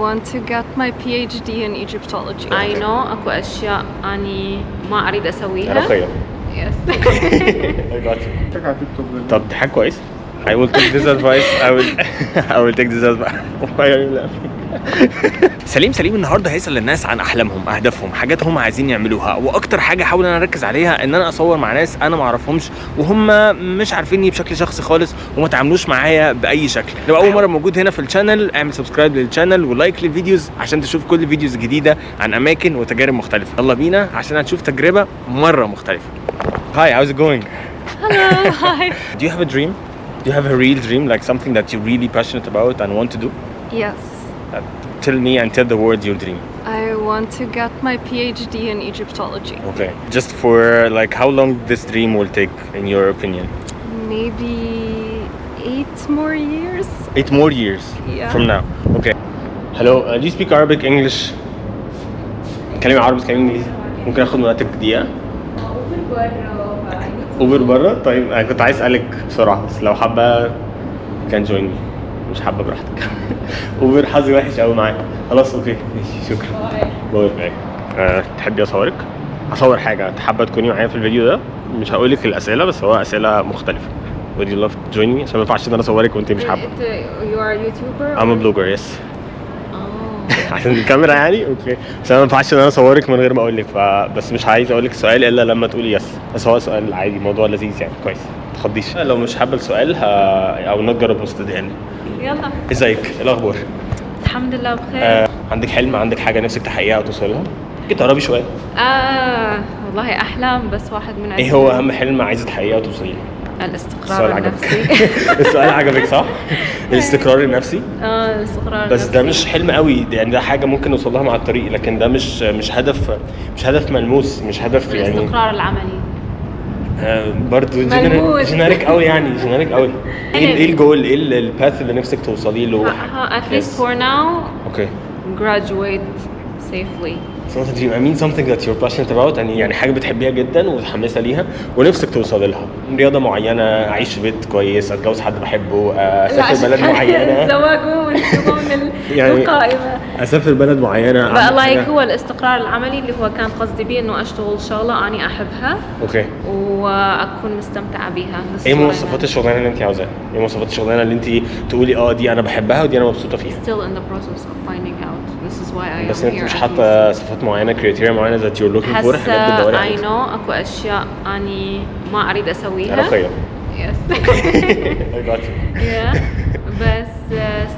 want to get my PhD in Egyptology. I know أكو أشياء أني ما أريد أسويها. رقية. Yes. I got you. طب دي حاجة كويس. I will take this advice. I will take this advice. Why are you laughing? سليم النهارده هيسأل الناس عن احلامهم، اهدافهم، حاجات هم عايزين يعملوها، واكتر حاجه حاول انا اركز عليها ان انا اصور مع ناس انا ما اعرفهمش وهم مش عارفيني بشكل شخصي خالص وما تعاملوش معايا باي شكل. لو اول مره موجود هنا في الشانل اعمل سبسكرايب للشانل ولايك للفيديوز عشان تشوف كل فيديوز جديده عن اماكن وتجارب مختلفه. يلا بينا عشان هنشوف تجربه مره مختلفه. Hi, how's it going? Hello, hi. Do you have a dream? Do you have a real dream, like something that you're really passionate about and want to do? Yes. Tell me and tell the world your dream. I want to get my PhD in Egyptology. Okay. Just for like how long this dream will take in your opinion? Maybe 8 more years. 8 more years from now. Okay. Hello, do you speak Arabic, English? كلمة عربي كلمة إنجليزي. ممكن آخد من وقتك دقيقة؟ أوبر برا؟ طيب أنا كنت عايز أسألك بسرعة بس لو حابة كان join me. مش حابة براحتك. أوبر حظي وحش أوي معاك. خلاص أوكي ماشي شكرا. باي باي. تحبي أصورك؟ هصور حاجة حابة تكوني معايا في الفيديو ده. مش هقولك الأسئلة بس هو أسئلة مختلفة. Would you love to join me؟ عشان ما ينفعش إن أنا أصورك وأنت مش حابة. You are a YouTuber? I'm a blogger, yes. عشان الكاميرا يعني اوكي عشان ما ينفعش ان انا اصورك من غير ما اقول لك فبس مش عايز اقول لك السؤال الا لما تقولي يس بس هو سؤال عادي موضوع لذيذ يعني كويس ما تخضيش لو مش حابه السؤال او نجرب وسط يعني يلا ازيك ايه الاخبار الحمد لله بخير عندك حلم عندك حاجه نفسك تحققيها او توصلها كده تقربي شويه والله احلام بس واحد من ايه هو اهم حلم عايزه تحققيه او توصليه الاستقرار النفسي السؤال عجبك صح الاستقرار النفسي الاستقرار بس ده مش حلم قوي يعني ده حاجه ممكن نوصل لها مع الطريق لكن ده مش هدف ملموس مش هدف يعني الاستقرار العملي برضو جينيريك قوي يعني جينيريك قوي ايه الجول ايه الباث اللي نفسك توصلي له at least for now okay graduate safely It's not a dream. I mean something that you're passionate about يعني حاجة بتحبيها جدا ومتحمسة ليها ونفسك توصل لها رياضة معينة أعيش في بيت كويس أتجوز حد بحبه أسافر بلد معينة زواجه من القائمة أسافر بلد معينة بقى هو الاستقرار العملي اللي هو كان قصدي بيه إنه أشتغل شغلة أنا أحبها أوكي وأكون مستمتعة بيها إيه مواصفات الشغلانة اللي أنت عاوزاها؟ إيه مواصفات الشغلانة اللي أنت تقولي دي أنا بحبها ودي أنا مبسوطة فيها Still in the process of finding out This is why I am here بس أنت مش حاطة صفات معينة كريتيريا معينة that you're looking for حاجات بتدوري عليها I know أكو أشياء أني ما أريد أسويها رقية Yes I got you yeah بس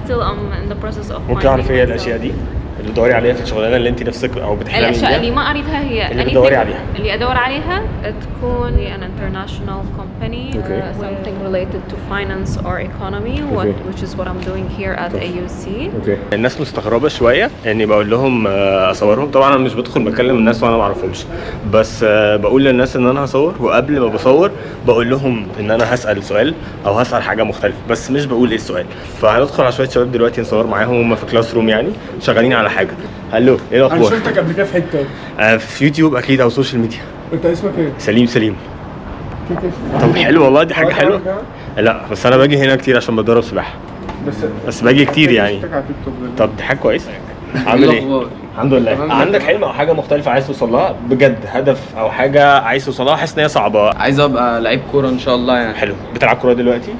still I'm in the process of ممكن أعرف إيه الأشياء دي اللي بتدوري عليها في الشغلانة اللي أنت نفسك أو بتحلمي بيها الأشياء اللي ما أريدها هي اللي بتدوري عليها اللي أدور عليها تكون an international company something related to finance or economy which is what I'm doing here at AUC الناس مستغربة شوية إني بقول لهم أصورهم طبعا أنا مش بدخل بكلم الناس وأنا ما أعرفهمش بس بقول للناس إن أنا هصور وقبل ما بصور بقول لهم إن أنا هسأل سؤال أو هسأل حاجة مختلفة بس مش بقول إيه السؤال فهندخل على شوية شباب دلوقتي نصور معاهم هم في كلاس روم يعني شغالين على حاجة هلو ايه الاخبار؟ انا شفتك قبل كده في حته في يوتيوب اكيد او سوشيال ميديا انت اسمك ايه؟ سليم طب حلو والله دي حاجه حلوه لا بس انا باجي هنا كتير عشان بتدرب سباحه بس باجي كتير يعني طب دي حاجه كويسه عامل ايه؟ الحمد لله عندك حلم او حاجه مختلفه عايز توصل لها بجد هدف او حاجه عايز توصل لها حاسس ان هي صعبه عايز ابقى لعيب كوره ان شاء الله يعني حلو بتلعب كوره دلوقتي؟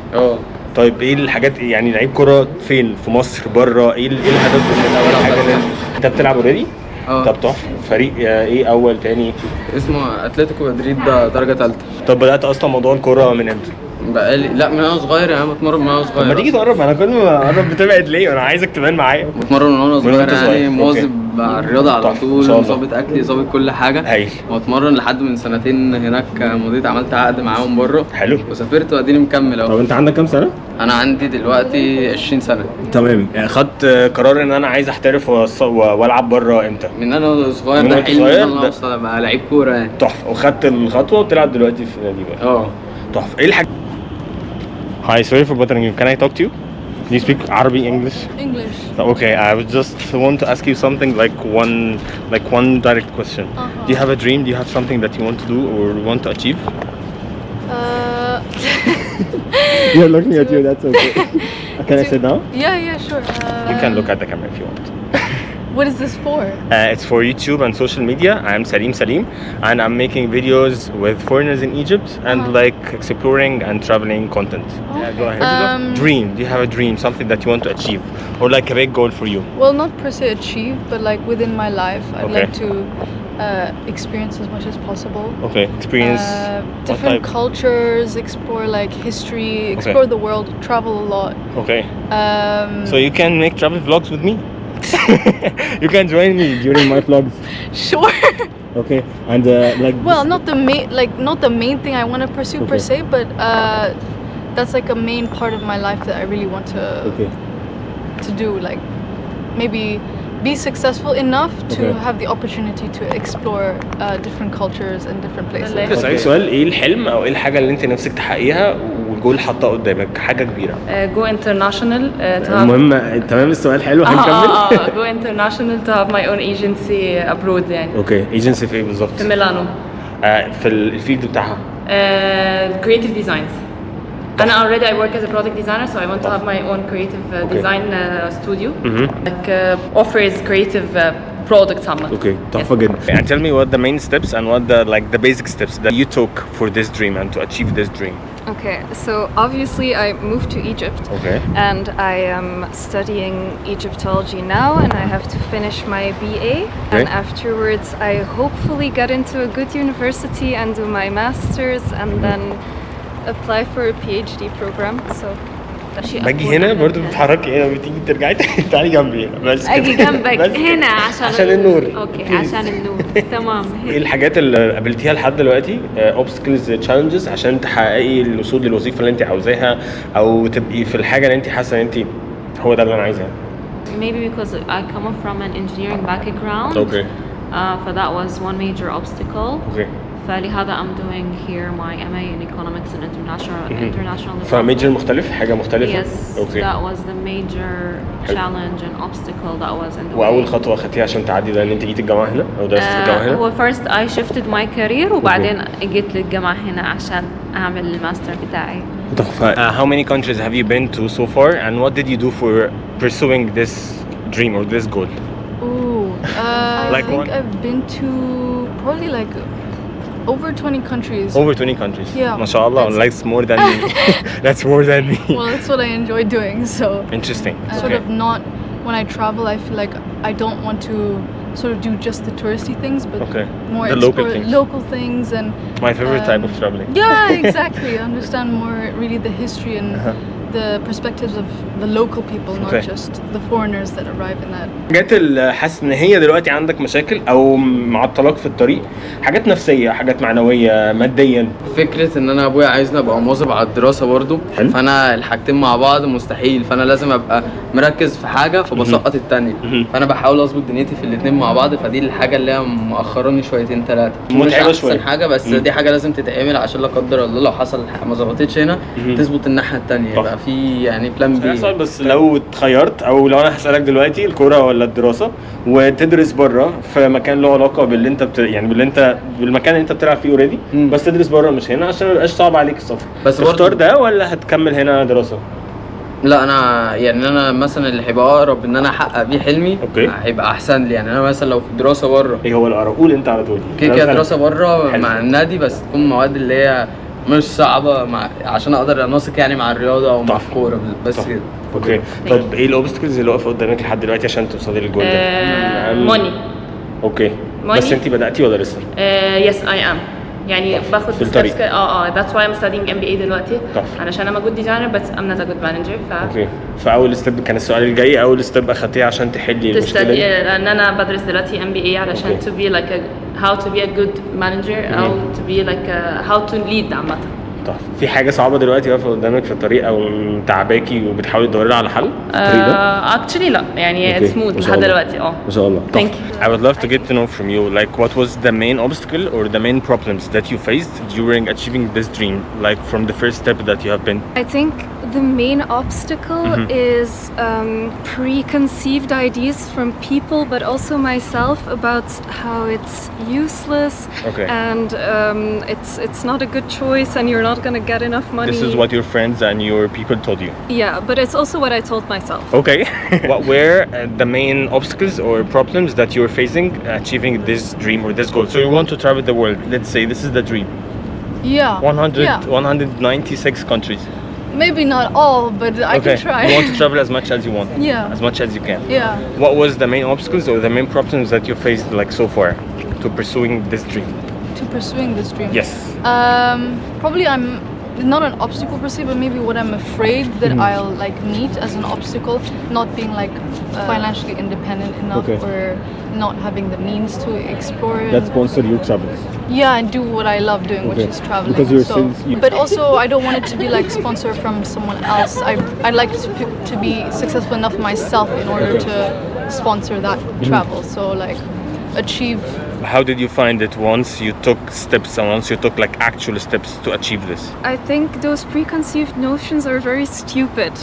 طيب ايه الحاجات يعني لعيب كوره فين في مصر بره ايه الهدف من اول حاجه انت بتلعب اوريدي طب تحفه فريق ايه اول تاني اسمه اتلتيكو مدريد ده درجه ثالثه طب بدات اصلا موضوع الكوره من امتى بقالي لا من وانا صغير يعني بتمرن من وانا صغير ما تيجي تقرب انا كل ما اقرب بتبعد ليه انا عايزك تبان معايا بتمرن من وانا صغير يعني مواظب على الرياضه على طول ظابط اكلي ظابط كل حاجه هايل واتمرن لحد من سنتين هناك مضيت عملت عقد معاهم بره حلو وسافرت واديني مكمل اهو طب انت عندك كام سنه انا عندي دلوقتي 20 سنه تمام يعني خدت قرار ان انا عايز احترف والعب بره امتى من انا صغير ده حلمي ان انا اوصل ابقى لعيب كوره يعني تحفه وخدت الخطوه وبتلعب دلوقتي في النادي بقى تحفه ايه الحاجه Hi, sorry for bothering you. Can I talk to you? Do you speak Arabic, English? English. Okay, I would just want to ask you something like one direct question. Do you have a dream? Do you have something that you want to do or want to achieve? You're looking at you. That's okay. Can I sit down? Yeah, sure. sure. You can look at the camera if you want. What is this for? It's for YouTube and social media. I'm Salim, and I'm making videos with foreigners in Egypt and like exploring and traveling content. Yeah, go ahead. Dream. Do you have a dream, something that you want to achieve, or like a big goal for you? Well, not per se achieve, but like within my life, I'd Okay. like to experience as much as possible. Okay, experience. Different type? cultures, explore like history, explore the world, travel a lot. Okay. So you can make travel vlogs with me. You can join me during my vlogs. Sure. Okay, and like. Well, not the main thing I want to pursue per se, but that's like a main part of my life that I really want to do. Like maybe be successful enough to have the opportunity to explore different cultures and different places. اسالك سؤال، ايه الحلم او ايه الحاجه اللي انت نفسك تحققيها والجول حاطاه قدامك، حاجه كبيره؟ go international to have المهم تمام، السؤال حلو، هنكمل. go international to have my own agency abroad يعني. اوكي، ايجنسي في ايه بالظبط؟ في ميلانو. في الفيلد بتاعها. creative designs. أنا already I work as a product designer, so I want to have my own creative design studio. Like offers creative products عامة. Okay, تحفة جدا. And tell me what the main steps and what the basic steps that you took for this dream and to achieve this dream. Okay, so obviously I moved to Egypt. Okay. And I am studying Egyptology now, and I have to finish my BA. And afterwards I hopefully get into a good university and do my master's and then apply for a PhD program. So باجي هنا برضه بتتحركي هنا بتيجي ترجعي تعالي جنبي هنا بس أجي جنبك هنا عشان النور. أوكي عشان النور. تمام. ايه الحاجات اللي قابلتيها لحد دلوقتي obstacles challenges عشان تحققي الوصول للوظيفه اللي انت عاوزاها او تبقي في الحاجه اللي انت حاسه ان انت هو ده اللي انا عايزها؟ Maybe because I come up from an engineering background. Okay. So that was one major obstacle. Okay. فلهذا I'm doing here my MA in Economics and International فميجر مختلف، حاجة مختلفة. Yes. Okay. That was the major challenge and obstacle that was in the way. وأول خطوة خدتيها عشان تعدي ده إن أنت جيتي الجامعة هنا أو درست في الجامعة هنا؟ هو first I shifted my career وبعدين جيت للجامعة هنا عشان أعمل الماستر بتاعي. تحفة. How many countries have you been to so far and what did you do for pursuing this dream or this goal? I think I've been to probably like over 20 countries. Over 20 countries. Yeah. MashaAllah, that's more than me. That's more than me. Well, that's what I enjoy doing. So Interesting. Sort of not when I travel. I feel like I don't want to sort of do just the touristy things, but more the local things and my favorite type of traveling. Yeah, exactly. Understand more really the history and the perspectives of the local people, not just the foreigners that arrive in that. حاجات اللي حاسس ان هي دلوقتي عندك مشاكل او معطلاك في الطريق، حاجات نفسيه، حاجات معنويه، ماديا. فكره ان انا ابويا عايزني ابقى مواظب على الدراسه برضو، فانا الحاجتين مع بعض مستحيل، فانا لازم ابقى مركز في حاجه فبسقط التانية، فانا بحاول اظبط دنيتي في الاثنين مع بعض، فدي الحاجه اللي هي مؤخراني شويتين ثلاثه، متعبه شويه، احسن حاجه بس دي حاجه لازم تتعمل عشان لا قدر الله لو حصل ما ظبطتش هنا تظبط الناحيه الثانيه، يبقى في يعني بلان بي. بس لو اتخيرت او لو انا هسالك دلوقتي الكوره ولا الدراسه وتدرس بره في مكان له علاقه باللي انت يعني بالمكان اللي انت بتلعب فيه اوريدي، بس تدرس بره مش هنا عشان ما يبقاش صعب عليك السفر، بس تختار ده ولا هتكمل هنا دراسه؟ لا انا يعني انا مثلا اللي هيبقى اقرب ان انا احقق بيه حلمي هيبقى احسن لي، يعني انا مثلا لو في الدراسه بره. ايه هو الاقرب؟ قول انت على طول. كده دراسه بره مع النادي، بس تكون مواد اللي هي مش صعبه عشان اقدر انسق يعني مع الرياضه او مع الكوره بس كده. اوكي. طب ايه الاوبستكلز اللي واقفه قدامك لحد دلوقتي عشان توصلي للجول ده؟ موني. اوكي. بس انت بداتي ولا لسه؟ يس اي ام، يعني باخد ستيبس that's why I'm studying MBA دلوقتي علشان I'm a good designer but I'm not a good manager. اوكي. فاول ستيب كان السؤال الجاي، اول ستيب اخدتيه عشان تحلي المشكله دي؟ لان انا بدرس دلوقتي MBA علشان to be like how to be a good manager او to be like how to lead عامه. طب في حاجه صعبه دلوقتي واقفه قدامك في الطريق او تعباكي وبتحاولي تدوري على حل في الطريق ده؟ actually لا يعني سموث لحد دلوقتي. ما شاء الله. Thank you. I would love to get to know from you like what was the main obstacle or the main problems that you faced during achieving this dream, like from the first step that you have been? I think the main obstacle is preconceived ideas from people, but also myself, about how it's useless and it's not a good choice and you're not going to get enough money. This is what your friends and your people told you? Yeah, but it's also what I told myself. Okay. What were the main obstacles or problems that you're facing achieving this dream or this goal? So you want to travel the world. Let's say this is the dream. Yeah. 196 countries. Maybe not all, but I can try. You want to travel as much as you want. Yeah. As much as you can. Yeah. What was the main obstacles or the main problems that you faced like so far to pursuing this dream? To pursuing this dream? Yes. Probably I'm not an obstacle per se, but maybe what I'm afraid that I'll like meet as an obstacle, not being like financially independent enough or not having the means to explore. That sponsor your travels. Yeah, and do what I love doing, which is traveling. Because you're but also I don't want it to be like sponsored from someone else. I'd like to be successful enough myself in order to sponsor that travel. So like achieve. How did you find it once you took steps and once you took like actual steps to achieve this? I think those preconceived notions are very stupid.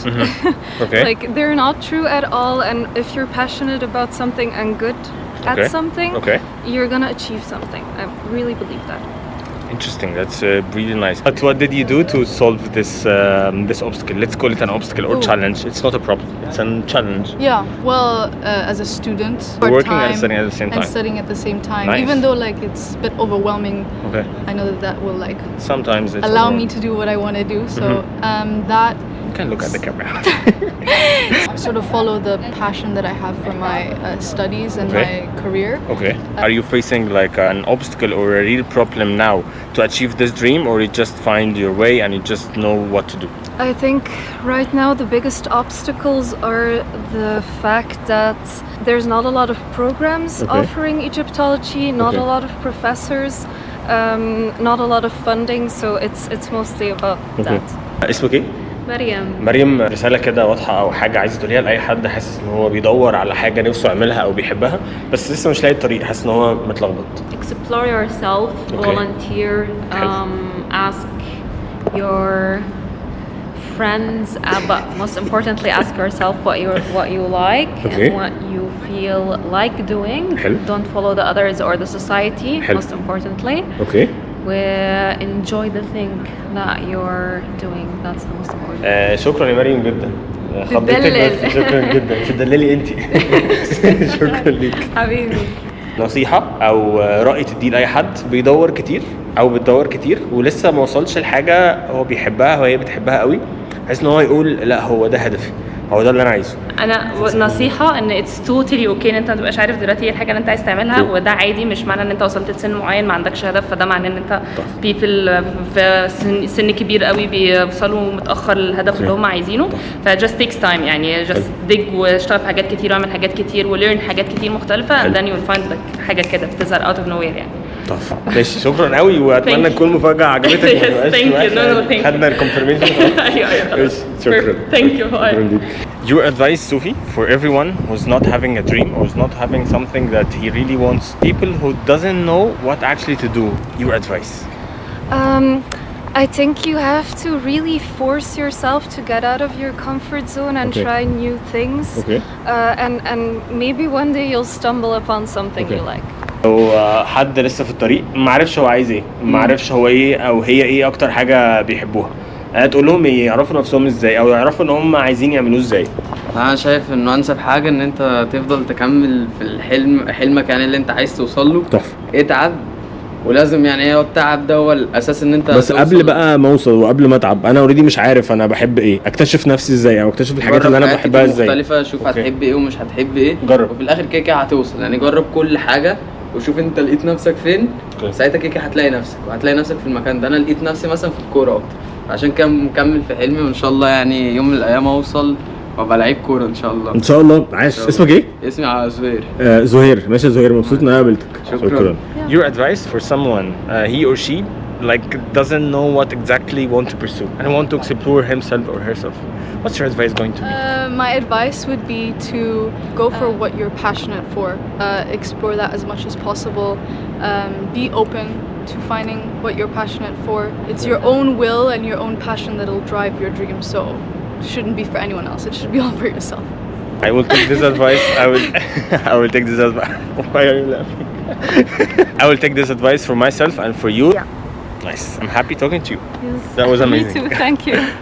Like they're not true at all, and if you're passionate about something and good at something, you're gonna achieve something. I really believe that. Interesting. That's really nice. But what did you do to solve this this obstacle? Let's call it an obstacle or challenge. It's not a problem. It's a challenge. Yeah. Well, as a student, working and studying at the same time. And studying at the same time, Nice. even though like it's a bit overwhelming. Okay. I know that will like Sometimes it's allow me to do what I want to do. So that. You can look at the camera. Sort of follow the passion that I have for my studies and my career. Okay. Are you facing like an obstacle or a real problem now to achieve this dream, or you just find your way and you just know what to do? I think right now the biggest obstacles are the fact that there's not a lot of programs offering Egyptology, not a lot of professors, not a lot of funding, so it's mostly about that. اسمك ايه؟ مريم، رسالة كده واضحة أو حاجة عايز تقوليها لأي حد حاسس إن هو بيدور على حاجة نفسه يعملها أو بيحبها بس لسه مش لاقي الطريق، حاسس إن هو متلخبط. Explore yourself, volunteer, ask your friends, but most importantly ask yourself what you like and what you feel like doing. Don't follow the others or the society, most importantly. Enjoy the thing that you're doing. That's the most important. شكرا يا مريم جدا. خضتك شكرا جدا. تدللي انت. شكرا ليك. حبيبي. نصيحة أو رأي تديه لأي حد بيدور كتير أو بتدور كتير ولسه ما وصلش لحاجة هو بيحبها وهي بتحبها قوي، بحيث إن هو يقول لا هو ده هدفي، هو ده اللي انا عايزه. انا نصيحه ان اتس توتالي اوكي ان انت ما تبقاش عارف دلوقتي ايه الحاجه اللي انت عايز تعملها، وده عادي. مش معنى ان انت وصلت لسن معين ما عندكش هدف فده معناه ان انت بيبل في سن كبير قوي بيوصلوا متاخر للهدف اللي هم عايزينه. فجاست تيكس تايم، يعني جاست ديج واشتغل في حاجات كتير واعمل حاجات كتير وليرن حاجات كتير مختلفه and then you'll find like حاجه كده بتظهر اوت اوف نو وير يعني. طب ماشي، شكرا قوي واتمنى تكون مفاجاه عجبتك. خدنا الكونفرميشن. ايوه شكرا. ثانك يو. Your advice, Sufi, for everyone who's not having a dream or who's not having something that he really wants, people who doesn't know what actually to do, your advice? I think you have to really force yourself to get out of your comfort zone and try new things. And maybe one day you'll stumble upon something you like. لو حد لسه في الطريق ما عرفش هو عايز ايه، ما عرفش هو ايه او هي ايه اكتر حاجه بيحبوها، تقول لهم ايه؟ يعرفوا نفسهم ازاي او يعرفوا ان هم عايزين يعملوه ازاي؟ انا شايف انه انسب حاجه ان انت تفضل تكمل في حلمك يعني اللي انت عايز توصل له. اتعب، ولازم يعني هو التعب ده هو الاساس ان انت بس قبل بقى ما اوصل وقبل ما اتعب انا اوريدي مش عارف انا بحب ايه، اكتشف نفسي ازاي او اكتشف الحاجات اللي انا بحبها ازاي مختلفه. شوف هتحب ايه ومش هتحب ايه، جرب. وفي الاخر كده هتوصل. يعني جرب كل حاجه وشوف انت لقيت نفسك فين، ساعتها كده هتلاقي نفسك وهتلاقي نفسك في المكان ده. انا لقيت نفسي مثلا في الكوره اكتر، عشان كده مكمل في حلمي وان شاء الله يعني يوم من الايام اوصل وابقى لعيب كوره ان شاء الله. ان شاء الله. عايش. اسمك ايه؟ اسمي زهير. زهير. ماشي زهير، مبسوط ان انا قابلتك. شكرا. Your advice for someone he or she like doesn't know what exactly want to pursue and want to explore himself or herself, what's your advice going to be? My advice would be to go for what you're passionate for, explore that as much as possible, be open to finding what you're passionate for. It's your own will and your own passion that'll drive your dream, so shouldn't be for anyone else. It should be all for yourself. I will take this advice. I will take this advice. Why are you laughing? I will take this advice for myself and for you. Yeah. Nice. I'm happy talking to you. Yes. That was amazing. Me too. Thank you.